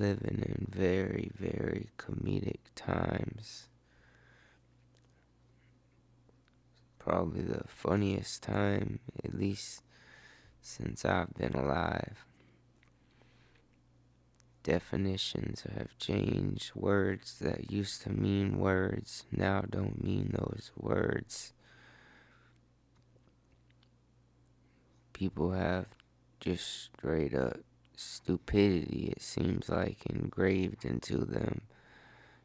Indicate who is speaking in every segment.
Speaker 1: living in very, very comedic times. Probably the funniest time, at least since I've been alive. Definitions have changed. Words that used to mean words now don't mean those words. People have just straight up stupidity, it seems like, engraved into them.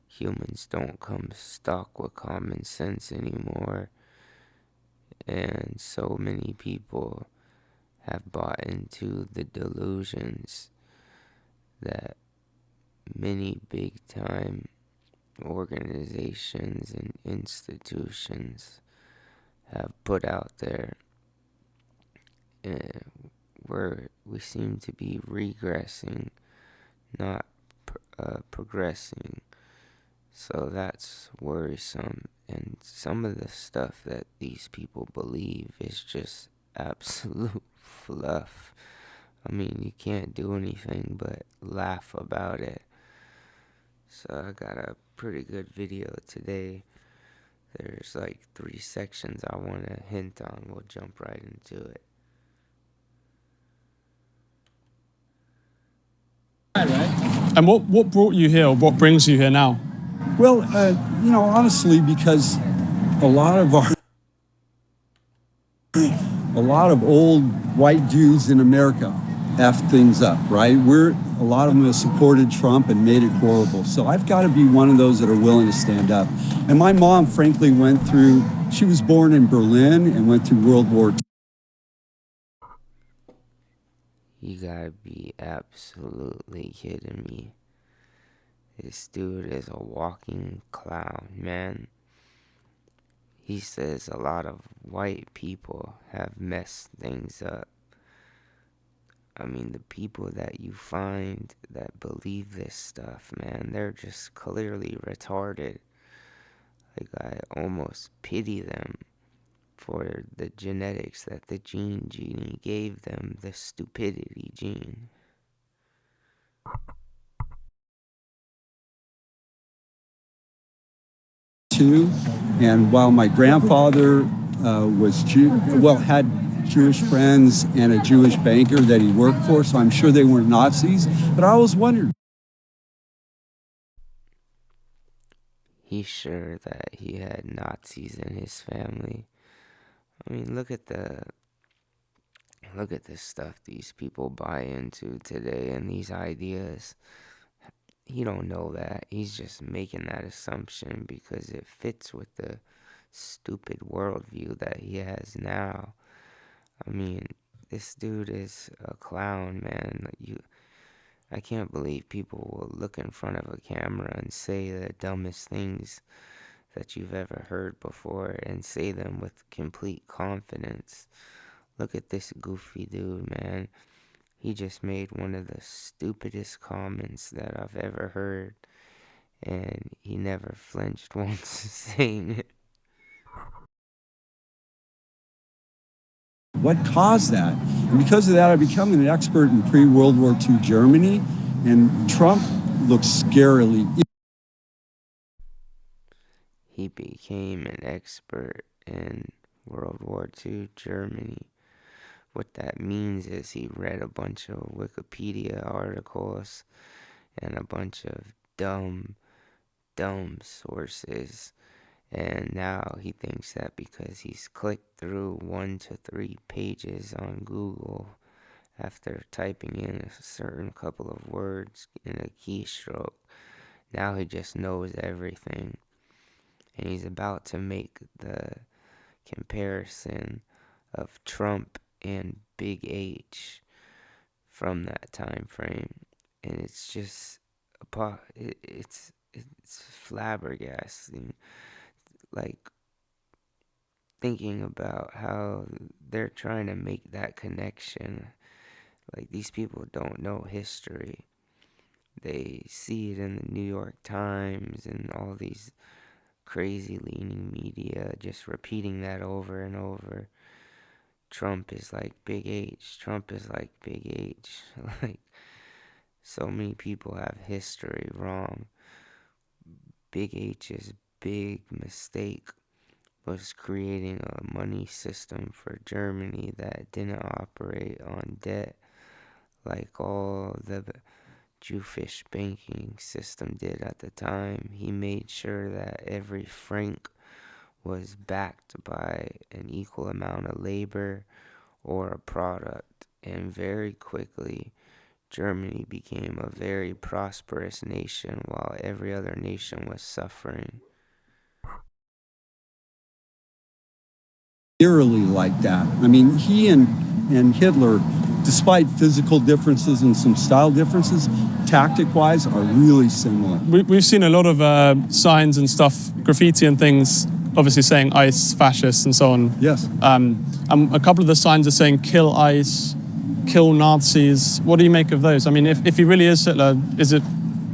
Speaker 1: Humans don't come stock with common sense anymore. And so many people have bought into the delusions that many big time organizations and institutions have put out there, where we seem to be regressing, not progressing. So that's worrisome. And some of the stuff that these people believe is just absolute fluff. I mean, you can't do anything but laugh about it. So I got a pretty good video today. There's like 3 sections I want to hint on. We'll jump right into it.
Speaker 2: And what brought you here? What brings you here now?
Speaker 3: Well, honestly, because a lot of old white dudes in America effed things up, right? A lot of them have supported Trump and made it horrible. So I've got to be one of those that are willing to stand up. And my mom, frankly, she was born in Berlin and went through World War II.
Speaker 1: You gotta be absolutely kidding me. This dude is a walking clown, man. He says a lot of white people have messed things up. I mean, the people that you find that believe this stuff, man, they're just clearly retarded. Like, I almost pity them for the genetics that the genie gave them, the stupidity gene.
Speaker 3: And while my grandfather had Jewish friends and a Jewish banker that he worked for, so I'm sure they weren't Nazis. But I always wondered.
Speaker 1: He's sure that he had Nazis in his family. I mean, look at the stuff these people buy into today and these ideas. He don't know that. He's just making that assumption because it fits with the stupid worldview that he has now. I mean, this dude is a clown, man. I can't believe people will look in front of a camera and say the dumbest things that you've ever heard before and say them with complete confidence. Look at this goofy dude, man. He just made one of the stupidest comments that I've ever heard, and he never flinched once saying it.
Speaker 3: What caused that? And because of that, I became an expert in pre-World War II Germany, and Trump looks scarily.
Speaker 1: He became an expert in World War II Germany. What that means is he read a bunch of Wikipedia articles and a bunch of dumb sources. And now he thinks that because he's clicked through 1 to 3 pages on Google after typing in a certain couple of words in a keystroke, now he just knows everything. And he's about to make the comparison of Trump and Big H from that time frame. And it's just it's flabbergasting. Like, thinking about how they're trying to make that connection. Like, these people don't know history. They see it in the New York Times and all these crazy leaning media just repeating that over and over. Trump is like Big H. Trump is like Big H. Like, So many people have history wrong. Big H's big mistake was creating a money system for Germany that didn't operate on debt like all the Jewish banking system did at the time. He made sure that every franc was backed by an equal amount of labor or a product, and very quickly Germany became a very prosperous nation while every other nation was suffering.
Speaker 3: Eerily like that. I mean, he and Hitler, despite physical differences and some style differences, tactic-wise, are really similar.
Speaker 2: We've seen a lot of signs and stuff, graffiti and things, obviously saying ICE, fascists and so on.
Speaker 3: Yes.
Speaker 2: And a couple of the signs are saying kill ICE, kill Nazis. What do you make of those? I mean, if he really is Hitler, is it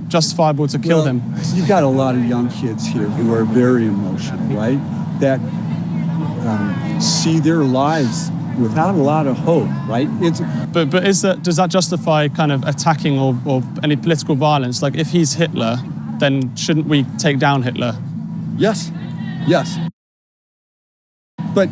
Speaker 2: justifiable to kill him?
Speaker 3: You've got a lot of young kids here who are very emotional, right? That see their lives without a lot of hope, right?
Speaker 2: But does that justify kind of attacking or any political violence? Like, if he's Hitler, then shouldn't we take down Hitler?
Speaker 3: Yes, yes. But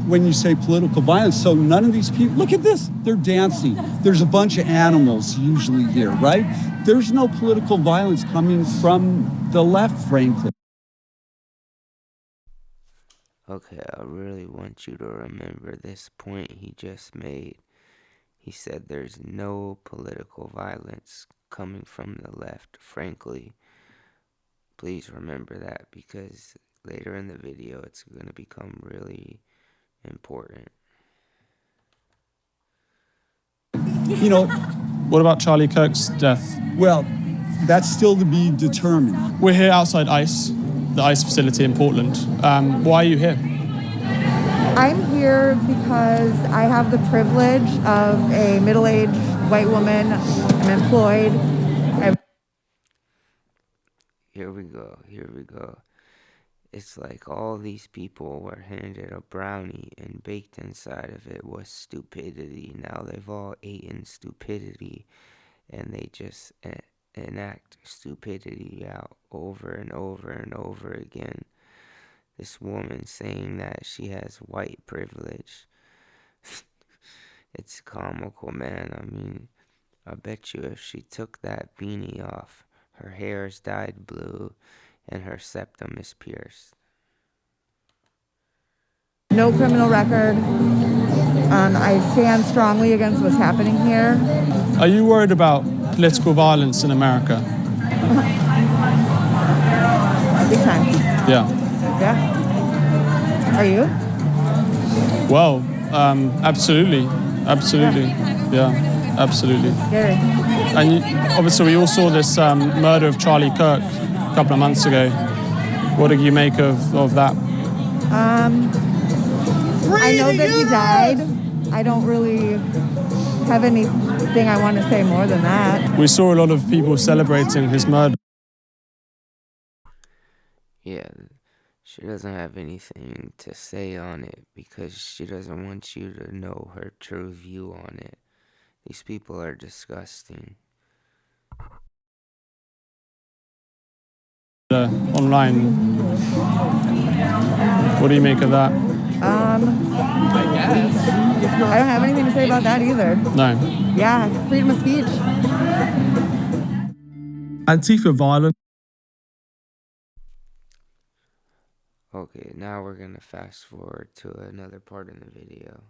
Speaker 3: when you say political violence, so none of these people, look at this, they're dancing. There's a bunch of animals usually here, right? There's no political violence coming from the left, frankly.
Speaker 1: Okay, I really want you to remember this point he just made. He said there's no political violence coming from the left, frankly. Please remember that, because later in the video it's going to become really important.
Speaker 3: You know,
Speaker 2: What about Charlie Kirk's death?
Speaker 3: well, that's still to be determined.
Speaker 2: We're here outside ICE, the ICE facility in Portland. Why are you here?
Speaker 4: I'm here because I have the privilege of a middle-aged white woman. I'm employed.
Speaker 1: Here we go. It's like all these people were handed a brownie and baked inside of it was stupidity. Now they've all eaten stupidity and they just enact stupidity out over and over and over again. This woman saying that she has white privilege. It's comical, man. I mean, I bet you if she took that beanie off, her hair is dyed blue and her septum is pierced.
Speaker 4: No criminal record. I stand strongly against what's happening here.
Speaker 2: Are you worried about political violence in America?
Speaker 4: Big time.
Speaker 2: Yeah.
Speaker 4: Yeah. Are you?
Speaker 2: Well, absolutely. Yeah, absolutely.
Speaker 4: Gary.
Speaker 2: And obviously we all saw this murder of Charlie Kirk a couple of months ago. What did you make of that?
Speaker 4: I know that he died. I don't really have anything I want to say more than that.
Speaker 2: We saw a lot of people celebrating his murder.
Speaker 1: Yeah, she doesn't have anything to say on it because she doesn't want you to know her true view on it. These people are disgusting.
Speaker 2: Online. What do you make of that?
Speaker 4: I don't have anything to say about that either.
Speaker 2: No.
Speaker 4: Yeah, freedom of speech.
Speaker 2: Antifa violence.
Speaker 1: Okay, now we're gonna fast forward to another part in the video.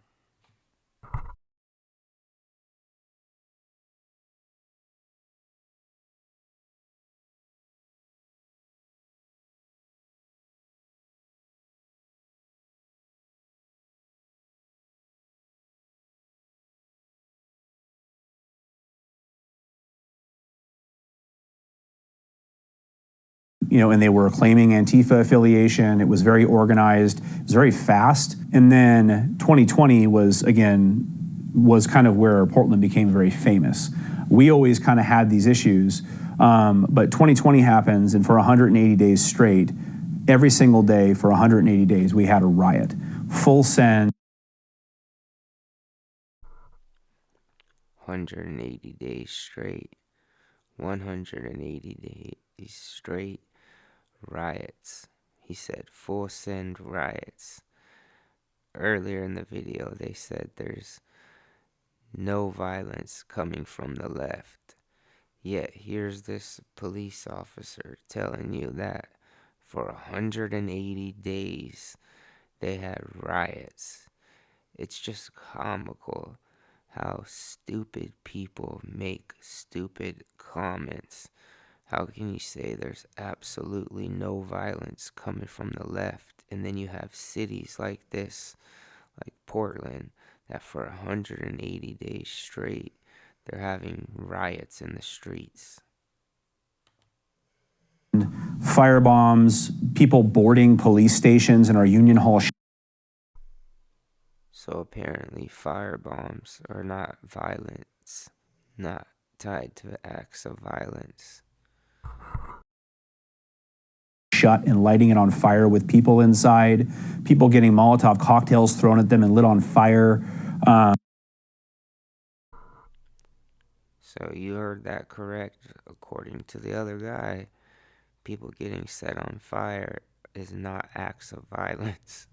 Speaker 5: And they were claiming Antifa affiliation. It was very organized. It was very fast. And then 2020 was kind of where Portland became very famous. We always kind of had these issues, but 2020 happens, and for 180 days straight, every single day for 180 days, we had a riot. Full send.
Speaker 1: 180 days straight. 180 days straight riots. He said full send riots. Earlier in the video, they said there's no violence coming from the left. Yet here's this police officer telling you that for 180 days they had riots. It's just comical how stupid people make stupid comments. How can you say there's absolutely no violence coming from the left, and then you have cities like this, like Portland, that for 180 days straight, they're having riots in the streets?
Speaker 5: Firebombs, people boarding police stations in our Union Hall.
Speaker 1: So apparently firebombs are not violence, not tied to acts of violence.
Speaker 5: Shut and lighting it on fire with people inside, people getting Molotov cocktails thrown at them and lit on fire.
Speaker 1: So you heard that correct. According to the other guy, people getting set on fire is not acts of violence.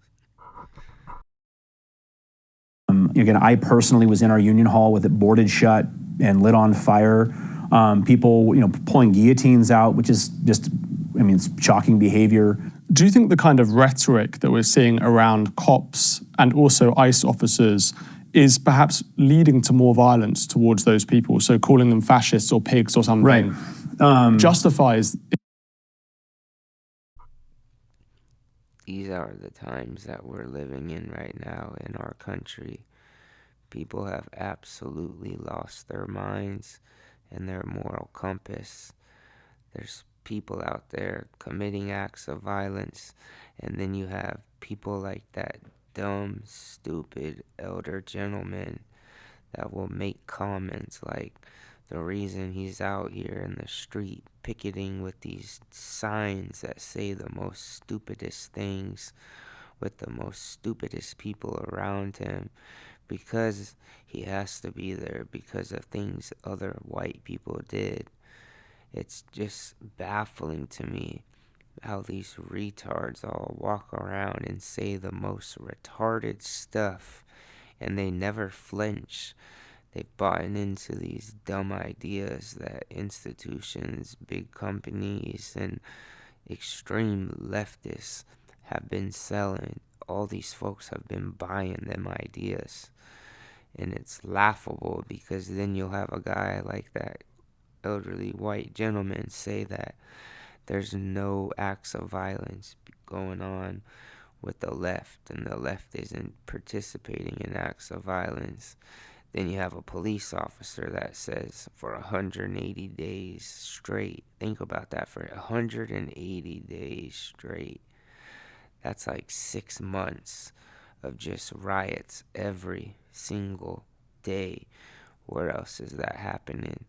Speaker 5: Again, I personally was in our Union Hall with it boarded shut and lit on fire. People, pulling guillotines out, which is just, it's shocking behavior.
Speaker 2: Do you think the kind of rhetoric that we're seeing around cops and also ICE officers is perhaps leading to more violence towards those people? So calling them fascists or pigs or something,
Speaker 5: right,
Speaker 2: justifies.
Speaker 1: These are the times that we're living in right now in our country. People have absolutely lost their minds and their moral compass. There's people out there committing acts of violence, and then you have people like that dumb, stupid elder gentleman that will make comments like the reason he's out here in the street picketing with these signs that say the most stupidest things with the most stupidest people around him, because he has to be there because of things other white people did. It's just baffling to me how these retards all walk around and say the most retarded stuff, and they never flinch. They've bought into these dumb ideas that institutions, big companies, and extreme leftists have been selling. All these folks have been buying them ideas. And it's laughable because then you'll have a guy like that elderly white gentleman say that there's no acts of violence going on with the left, and the left isn't participating in acts of violence. Then you have a police officer that says for 180 days straight. Think about that, for 180 days straight. That's like 6 months of just riots every single day. Where else is that happening?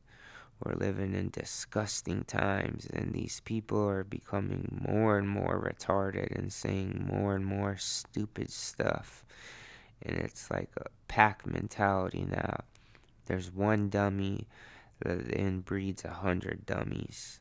Speaker 1: We're living in disgusting times, and these people are becoming more and more retarded and saying more and more stupid stuff. And it's like a pack mentality now. There's one dummy that then breeds 100 dummies.